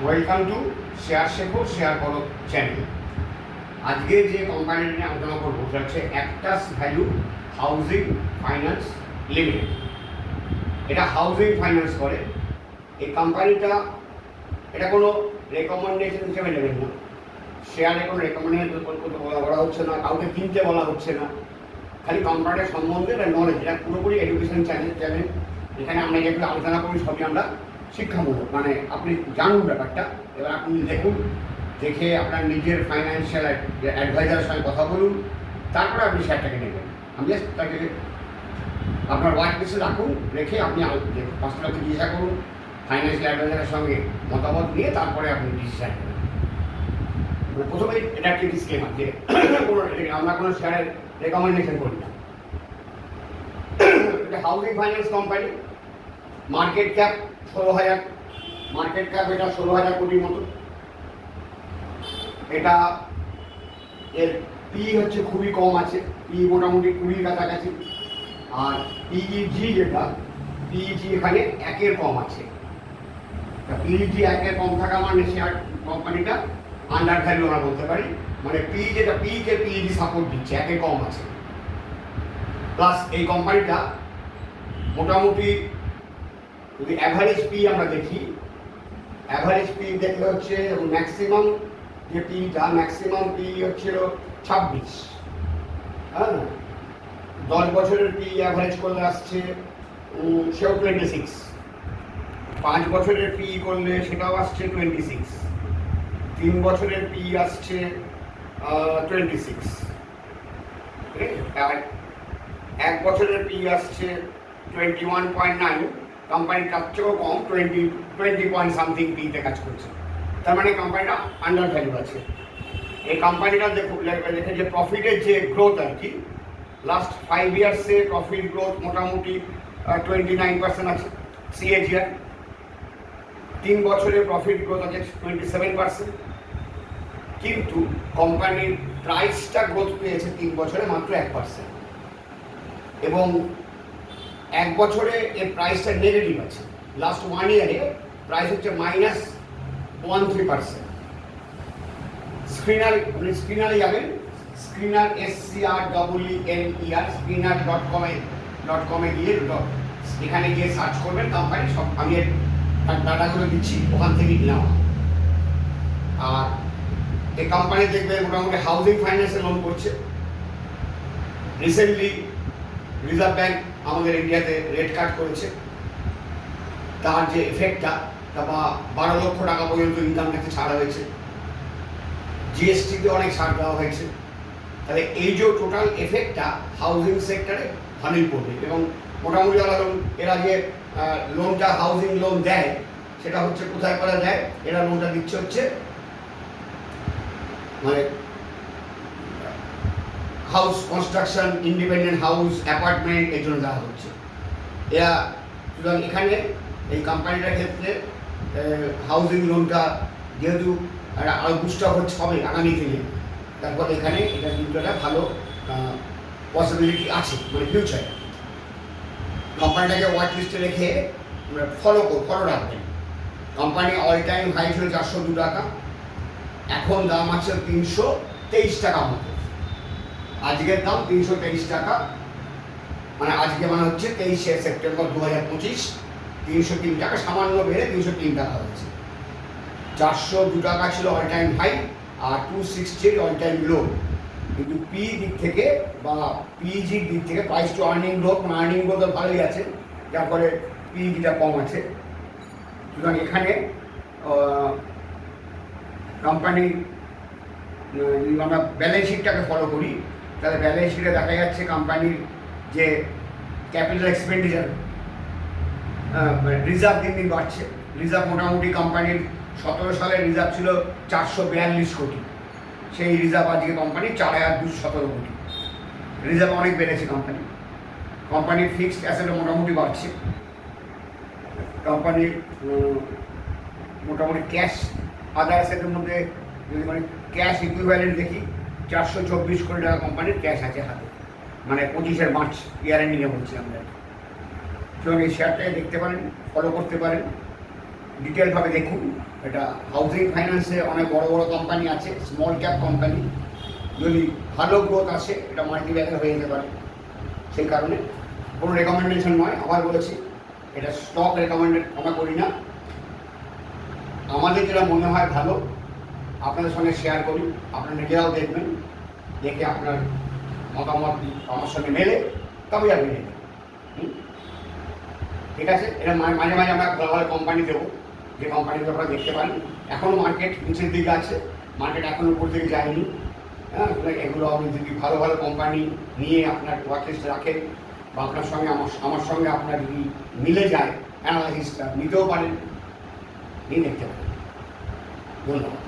Welcome to share শেখো share করো channel. আজকে যে কোম্পানিটা নিয়ে আলোচনা করবো সেটা হচ্ছে অ্যাক্টাস ভ্যালু হাউজিং ফাইন্যান্স লিমিটেড। এটা হাউজিং ফাইন্যান্স করে। এই কোম্পানিটা এটা কোনো রেকমেন্ডেশন হিসেবে নেবেন না, শেয়ারে কোনো রেকমেন্ডেশন বলা হচ্ছে না, কাউকে কিনতে বলা হচ্ছে না। খালি কোম্পানির সম্বন্ধে একটা নলেজ, এটা পুরোপুরি এডুকেশন চ্যানেল। এখানে আমরা যেগুলো আলোচনা করি সবই আমরা শিক্ষামূলক, মানে আপনি জানুন ব্যাপারটা, এবার আপনি দেখুন, দেখে আপনার নিজের ফাইন্যান্সিয়াল অ্যাডভাইজারের সঙ্গে কথা বলুন, তারপরে আপনি শেয়ারটাকে নেবেন। আমি জাস্ট তাকে আপনার ওয়ার্ক লিস্টে রাখুন, রেখে আপনি পাঁচটাকে জিজ্ঞাসা করুন, ফাইন্যান্সিয়াল অ্যাডভাইজারের সঙ্গে মতামত নিয়ে তারপরে আপনি ডিসিশন নেবেন। প্রথমে এটা একটি ডিসক্লেমার যে আমরা কোনো শেয়ারের রেকমেন্ডেশন করি না। এটা housing finance company, market cap 16,000, market cap এটা 16,000 কোটির মতো। এটা এর পি হচ্ছে খুবই কম আছে, পি মোটামুটি 20 কাছাকাছি। আর পিইজি যেটা, পিইজি এখানে 1-এর কম আছে। পিইজি 1-এর কম থাকা মানে শেয়ার কোম্পানিটা আন্ডার ভ্যালু আমরা বলতে পারি, মানে পি যেটা পিকে পিইজি সাপোর্ট দিচ্ছে, 1-এর কম আছে। প্লাস এই কোম্পানিটা মোটামুটি যদি অ্যাভারেজ পি আমরা দেখি, অ্যাভারেজ পি দেখলে হচ্ছে ম্যাক্সিমাম যে পিটা, ম্যাক্সিমাম পি হচ্ছিল 26, হ্যাঁ। 10 বছরের পি অ্যাভারেজ করলে আসছে সেও 26, 5 বছরের পি করলে সেটাও আসছে 26, 3 বছরের পি আসছে 26, আর 1 বছরের পি আসছে 21.9। কোম্পানির কাছ থেকেও কম, 20 পয়েন্ট সামথিং পিতে কাজ করছে। তার মানে কোম্পানিটা আন্ডার ভ্যালু আছে। এই কোম্পানিটা দেখে যে প্রফিটের যে গ্রোথ আর কি, লাস্ট 5 ইয়ার্সে প্রফিট গ্রোথ মোটামুটি 29% আছে সিএজিআর। 3 বছরে প্রফিট গ্রোথ আছে 27%। কিন্তু কোম্পানির প্রাইসটা গ্রোথ পেয়েছে 3 বছরে মাত্র 1%, এবং 1 বছরে এর প্রাইসটা নেগেটিভ আছে। লাস্ট 1 ইয়ারে প্রাইস হচ্ছে -13%। স্ক্রিনারে যাবেন, স্ক্রিনার SCREENER screener.com-এ গিয়ে এখানে গিয়ে সার্চ করবেন কোম্পানি, সব আমি এর ডাটাগুলো দিচ্ছি, ওখান থেকে নেওয়া। আর এই কোম্পানি দেখবেন মোটামুটি হাউজিং ফাইন্যান্সে লোন করছে। রিসেন্টলি রিজার্ভ ব্যাংক আমাদের ইন্ডিয়াতে রেট কাট করেছে, তার যে এফেক্টটা, তা 12 লক্ষ টাকা পর্যন্ত ইনকাম ট্যাক্সে ছাড় হয়েছে, জিএসটিতে অনেক ছাড় দেওয়া হয়েছে। তাহলে এই যে টোটাল এফেক্টটা হাউজিং সেক্টরে ভালোই পড়বে। এবং মোটামুটি এরা যে লোনটা হাউজিং লোন দেয়, সেটা হচ্ছে কোথায় করা যায়, এরা লোনটা দিচ্ছে হচ্ছে মানে house construction, independent house, apartment, এই জন্য দেওয়া হচ্ছে এরা। সুতরাং এখানে এই কোম্পানিটার ক্ষেত্রে হাউজিং লোনটা যেহেতু আরও বুস্টার হচ্ছে হবে আগামী দিনে, তারপর এখানে এটা কিন্তু একটা ভালো পসিবিলিটি আছে, মানে ফিউচারে। কোম্পানিটাকে ওয়াচ লিস্টে রেখে ফলো রাখবেন। কোম্পানি অল টাইম হাই ছিল 402 টাকা, এখন দাম আছে 323 টাকা মতো। আজকের দাম 323 টাকা, মানে আজকে মানে হচ্ছে 23শে সেপ্টেম্বর 2025, 303 টাকা সামান্য বেড়ে 303 টাকা হয়েছে। 402 টাকা ছিল অল টাইম হাই, আর 260 অল টাইম লো। কিন্তু পি দিক থেকে বা পিজির দিক থেকে price two earning growth, earning growth ভালোই আছে, যার ফলে পিজিটা কম আছে। সুতরাং এখানে কোম্পানির আমরা ব্যালেন্স শিটটাকে ফলো করি, তাহলে ব্যালেন্স শিটে দেখা যাচ্ছে কোম্পানির যে ক্যাপিটাল এক্সপেন্ডিচার, রিজার্ভ দিন দিন বাড়ছে। রিজার্ভ মোটামুটি কোম্পানির 17 সালের রিজার্ভ ছিল 442 কোটি, সেই রিজার্ভ আজকে কোম্পানি 4,217 কোটি। রিজার্ভ অনেক বেড়েছে কোম্পানির ফিক্সড অ্যাসেটও মোটামুটি বাড়ছে। কোম্পানির মোটামুটি ক্যাশ, আদার অ্যাসেটের মধ্যে যদি মানে ক্যাশ ইকুইভ্যালেন্ট দেখি, 424 কোটি টাকা কোম্পানির ক্যাশ আছে হাতে, মানে 25 মার্চ ইয়ার এন্ডিংয়ে বলছি আমরা। সুতরাং এই শেয়ারটাকে দেখতে পারেন, ফলো করতে পারেন। ডিটেলভাবে দেখুন। এটা হাউজিং ফাইন্যান্সে অনেক বড় বড় কোম্পানি আছে, স্মল ক্যাপ কোম্পানি, যদি ভালো গ্রোথ আসে এটা মাল্টিব্যাগার হয়ে যেতে পারে। সেই কারণে কোনো রেকমেন্ডেশন নয়, আবার বলেছি এটা স্টক রেকমেন্ডেড আমরা করি না। আমাদের যেটা মনে হয় ভালো আপনাদের সঙ্গে শেয়ার করি, আপনারা নিজেরাও দেখবেন, দেখে আপনার মতামত আমার সঙ্গে মেলে তবেই আপনি নেবেন। ঠিক আছে, এটা মাঝে মাঝে আমরা ভালো ভালো কোম্পানি দেবো, যে কোম্পানিগুলো আপনারা দেখতে পারেন। এখনও মার্কেট নিচের দিকে আছে, মার্কেট এখনও উপর দিকে যায়নি। হ্যাঁ, এগুলো আপনি যদি ভালো ভালো কোম্পানি নিয়ে আপনার ওয়াচলিস্টে রাখেন বা আপনার সঙ্গে আমার সঙ্গে আপনার যদি মিলে যায় অ্যানালাইসিসটা, নিতেও পারেন, নিয়ে দেখতে পারেন। ধন্যবাদ।